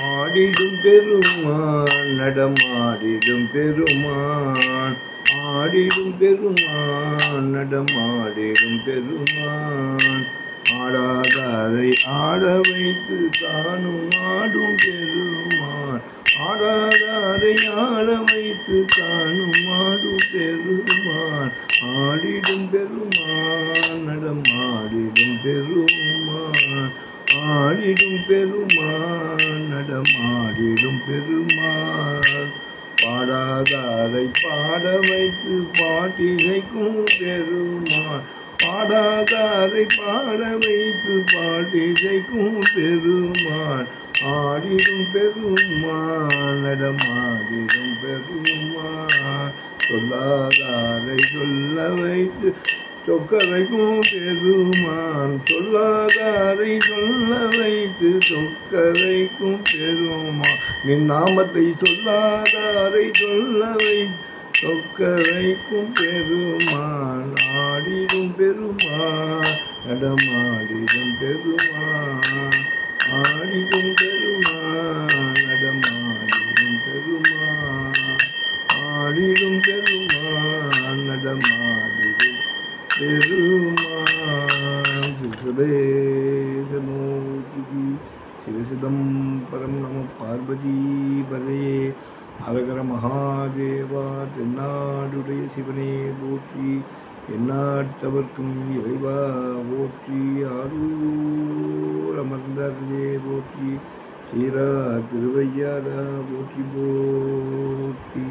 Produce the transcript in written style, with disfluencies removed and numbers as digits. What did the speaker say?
ஆடிடும் பெருமான் நடமாடிடும் பெருமான் ஆடிடும் பெருமான் நடமாடிடும் பெருமான் ஆடாதாரை ஆட வைத்து தானும் ஆடும் பெருமான் ஆடாதாரை ஆட வைத்து தானும் ஆடும் பெருமான் ஆடிடும் பெருமான் நடமாடிடும் பெருமான் ஆடிடும் பெருமான் நடமாடிடும் பெருமான் பாடாதாரை பாட வைத்து பாட்டிசைக்கும் பெருமான் பாடாதாரை பாட வைத்து பாட்டிசைக்கும் பெருமான் ஆடிடும் பெருமான் நடமாடிடும் பெருமான் சொல்லாதாரை சொல்ல வைத்து சொக்க வைக்கும் பெருமான் சொல்லாதாரை சொல்ல வைத்து சொக்க வைக்கும் பெருமான் நின் நாமத்தை சொல்லாதாரை சொல்ல வைத்து சொக்க வைக்கும் பெருமான் ஆடிடும் பெருமான் நடமாடிடும் பெருமான் ஆடிடும் பெருமான் நடமாடிடும் பெருமான் ஆடிடும் பெருமான் நடமாடிடும் பெருமான் சுசதேசமூர்த்திக்கு சிவசிதம்பரம் நம பார்வதி பதையே ஹரஹர மகாதேவா தென்னாடுடைய சிவனே போற்றி எந்நாட்டவர்க்கும் இறைவா போற்றி ஆரூர் அமர்ந்தார்களே போற்றி சீரா திருவையாரா போற்றி போற்றி.